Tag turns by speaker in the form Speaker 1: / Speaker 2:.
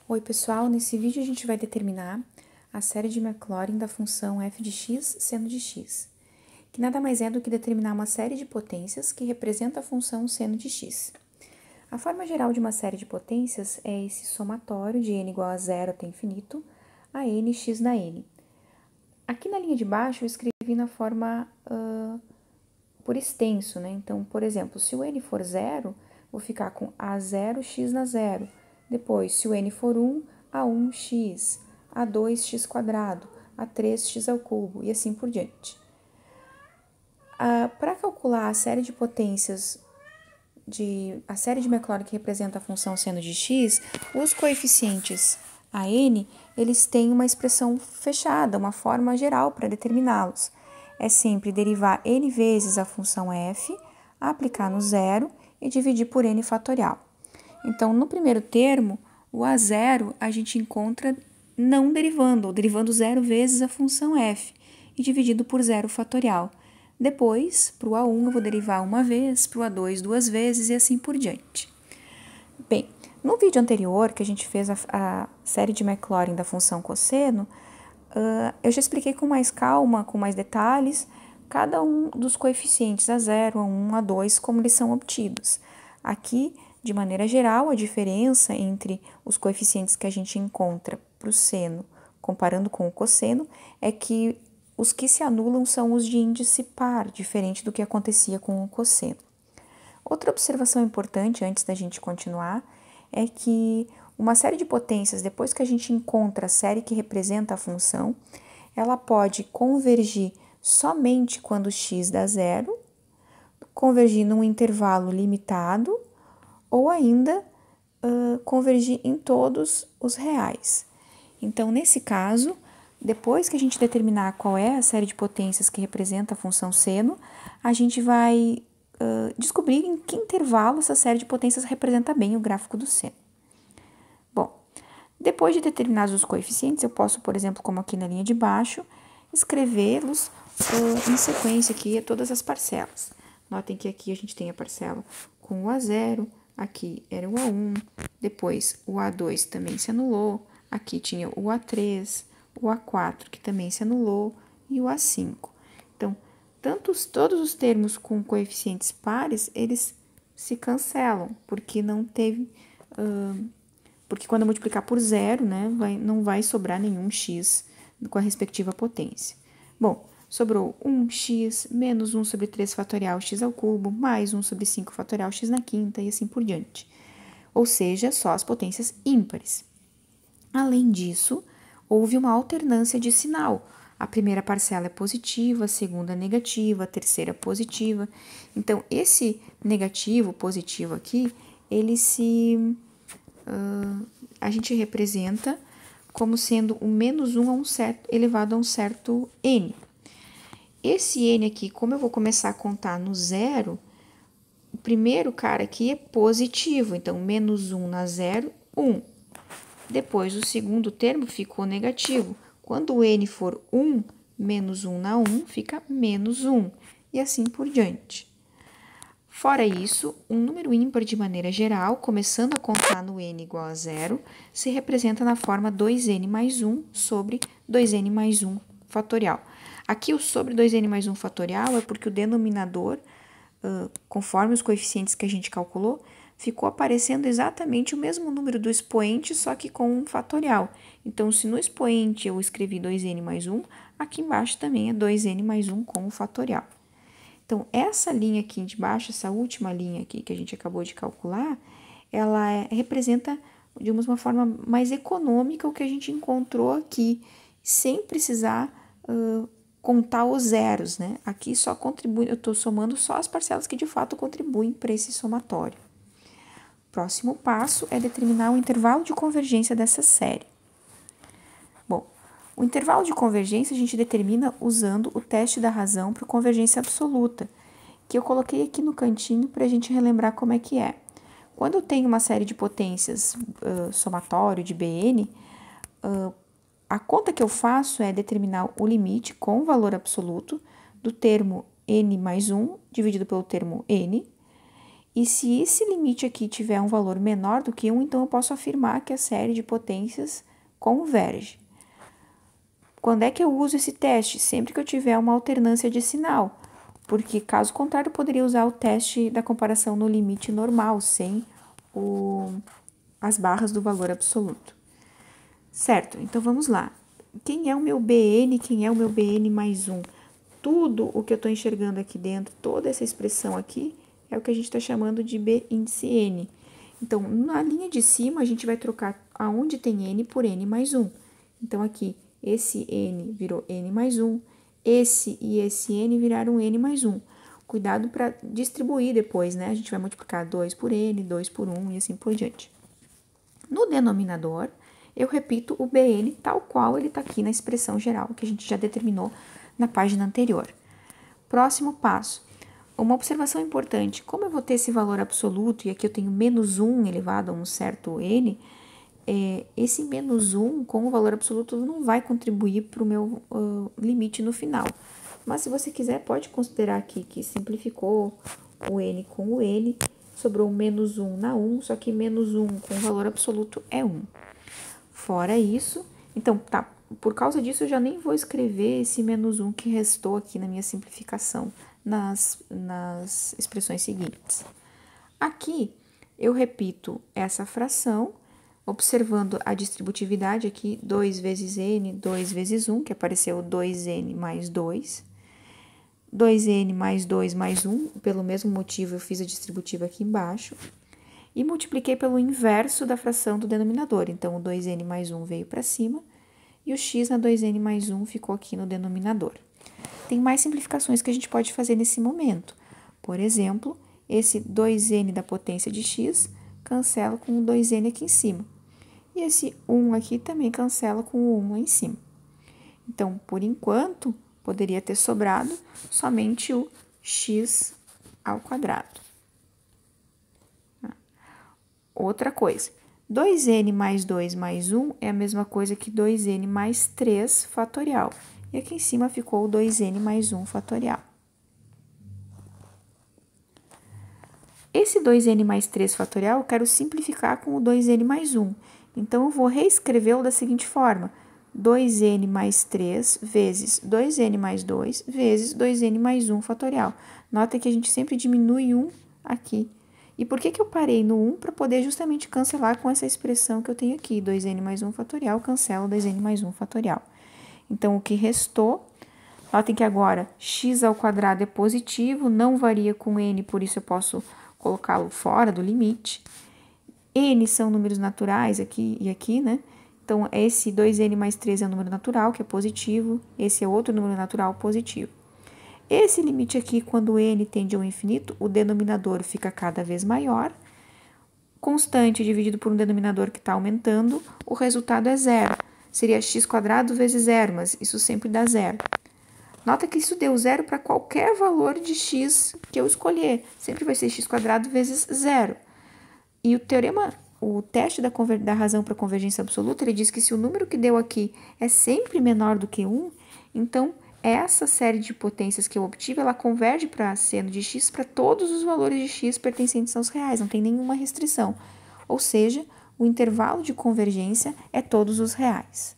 Speaker 1: Oi pessoal, nesse vídeo a gente vai determinar a série de Maclaurin da função f de x seno de x, que nada mais é do que determinar uma série de potências que representa a função seno de x. A forma geral de uma série de potências é esse somatório de n igual a zero até infinito a nx na n. Aqui na linha de baixo eu escrevi na forma por extenso, né? Então, por exemplo, se o n for zero, vou ficar com a0x na zero. Depois, se o n for 1, a1x, a2x quadrado, a3x ao cubo e assim por diante. Para calcular a série de potências, a série de Maclaurin que representa a função seno de x, os coeficientes a n, eles têm uma expressão fechada, uma forma geral para determiná-los. É sempre derivar n vezes a função f, aplicar no zero e dividir por n fatorial. Então, no primeiro termo, o a0 a gente encontra não derivando, ou derivando zero vezes a função f e dividido por zero fatorial. Depois, para o a1 eu vou derivar uma vez, para o a2 duas vezes e assim por diante. Bem, no vídeo anterior, que a gente fez a série de Maclaurin da função cosseno, eu já expliquei com mais calma, com mais detalhes, cada um dos coeficientes a0, a1, a2, como eles são obtidos. Aqui, de maneira geral, a diferença entre os coeficientes que a gente encontra para o seno, comparando com o cosseno, é que os que se anulam são os de índice par, diferente do que acontecia com o cosseno. Outra observação importante antes da gente continuar é que uma série de potências, depois que a gente encontra a série que representa a função, ela pode convergir somente quando x dá zero, convergir num intervalo limitado ou ainda convergir em todos os reais. Então, nesse caso, depois que a gente determinar qual é a série de potências que representa a função seno, a gente vai descobrir em que intervalo essa série de potências representa bem o gráfico do seno. Bom, depois de determinados os coeficientes, eu posso, por exemplo, como aqui na linha de baixo, escrevê-los em sequência aqui a todas as parcelas. Notem que aqui a gente tem a parcela com o a0, aqui era o a1, depois o a2 também se anulou, aqui tinha o a3, o a4 que também se anulou e o a5. Então, todos os termos com coeficientes pares, eles se cancelam, porque não teve... porque quando eu multiplicar por zero, né, não vai sobrar nenhum x com a respectiva potência. Bom, sobrou 1x menos 1 sobre 3 fatorial x ao cubo, mais 1 sobre 5 fatorial x na quinta e assim por diante. Ou seja, só as potências ímpares. Além disso, houve uma alternância de sinal. A primeira parcela é positiva, a segunda negativa, a terceira positiva. Então, esse negativo, positivo aqui, ele a gente representa como sendo o menos 1 elevado a um certo n. Esse n aqui, como eu vou começar a contar no zero, o primeiro cara aqui é positivo, então menos 1 na zero, 1. Depois, o segundo termo ficou negativo. Quando o n for 1, menos 1 na 1 fica menos 1, e assim por diante. Fora isso, um número ímpar de maneira geral, começando a contar no n igual a zero, se representa na forma 2n mais 1 sobre 2n mais 1 fatorial. Aqui o sobre 2n mais 1 fatorial é porque o denominador, conforme os coeficientes que a gente calculou, ficou aparecendo exatamente o mesmo número do expoente, só que com um fatorial. Então, se no expoente eu escrevi 2n mais 1, aqui embaixo também é 2n mais 1 com o fatorial. Então, essa linha aqui de baixo, essa última linha aqui que a gente acabou de calcular, ela representa, de uma forma mais econômica, o que a gente encontrou aqui, sem precisar contar os zeros, né? Aqui só contribui, eu estou somando só as parcelas que de fato contribuem para esse somatório. Próximo passo é determinar o intervalo de convergência dessa série. Bom, o intervalo de convergência a gente determina usando o teste da razão para convergência absoluta, que eu coloquei aqui no cantinho para a gente relembrar como é que é. Quando eu tenho uma série de potências somatório de Bn, a conta que eu faço é determinar o limite com valor absoluto do termo n mais 1 dividido pelo termo n, E se esse limite aqui tiver um valor menor do que 1, então eu posso afirmar que a série de potências converge. Quando é que eu uso esse teste? Sempre que eu tiver uma alternância de sinal, porque caso contrário eu poderia usar o teste da comparação no limite normal, sem as barras do valor absoluto. Certo, então vamos lá. Quem é o meu Bn, quem é o meu Bn mais 1? Tudo o que eu estou enxergando aqui dentro, toda essa expressão aqui, é o que a gente está chamando de B índice N. Então, na linha de cima, a gente vai trocar aonde tem N por N mais 1. Então, aqui, esse N virou N mais 1, esse e esse N viraram N mais 1. Cuidado para distribuir depois, né? A gente vai multiplicar 2 por N, 2 por 1 e assim por diante. No denominador, eu repito o Bn tal qual ele está aqui na expressão geral, que a gente já determinou na página anterior. Próximo passo. Uma observação importante, como eu vou ter esse valor absoluto, e aqui eu tenho menos 1 elevado a um certo n, esse menos 1 com o valor absoluto não vai contribuir para o meu limite no final. Mas se você quiser, pode considerar aqui que simplificou o n com o n, sobrou menos 1 na 1, só que menos 1 com o valor absoluto é 1. Fora isso, então, tá, por causa disso eu já nem vou escrever esse menos 1 que restou aqui na minha simplificação nas expressões seguintes. Aqui eu repito essa fração, observando a distributividade aqui, 2 vezes n, 2 vezes 1, que apareceu 2n mais 2. 2n mais 2 mais 1, pelo mesmo motivo eu fiz a distributiva aqui embaixo. E multipliquei pelo inverso da fração do denominador. Então, o 2n mais 1 veio para cima e o x na 2n mais 1 ficou aqui no denominador. Tem mais simplificações que a gente pode fazer nesse momento. Por exemplo, esse 2n da potência de x cancela com o 2n aqui em cima. E esse 1 aqui também cancela com o 1 lá em cima. Então, por enquanto, poderia ter sobrado somente o x ao quadrado. Outra coisa, 2n mais 2 mais 1 é a mesma coisa que 2n mais 3 fatorial. E aqui em cima ficou o 2n mais 1 fatorial. Esse 2n mais 3 fatorial eu quero simplificar com o 2n mais 1. Então, eu vou reescrevê-lo da seguinte forma. 2n mais 3 vezes 2n mais 2 vezes 2n mais 1 fatorial. Nota que a gente sempre diminui 1 aqui. E por que eu parei no 1? Para poder justamente cancelar com essa expressão que eu tenho aqui. 2n mais 1 fatorial cancela 2n mais 1 fatorial. Então, o que restou, notem que agora x ao quadrado é positivo, não varia com n, por isso eu posso colocá-lo fora do limite. N são números naturais aqui e aqui, né? Então, esse 2n mais 3 é um número natural, que é positivo, esse é outro número natural positivo. Esse limite aqui, quando n tende ao infinito, o denominador fica cada vez maior. Constante dividido por um denominador que está aumentando, o resultado é zero. Seria x² vezes zero, mas isso sempre dá zero. Nota que isso deu zero para qualquer valor de x que eu escolher. Sempre vai ser x² vezes zero. E o teste da razão para convergência absoluta, ele diz que se o número que deu aqui é sempre menor do que 1, então essa série de potências que eu obtive, ela converge para seno de x para todos os valores de x pertencentes aos reais, não tem nenhuma restrição. Ou seja, o intervalo de convergência é todos os reais.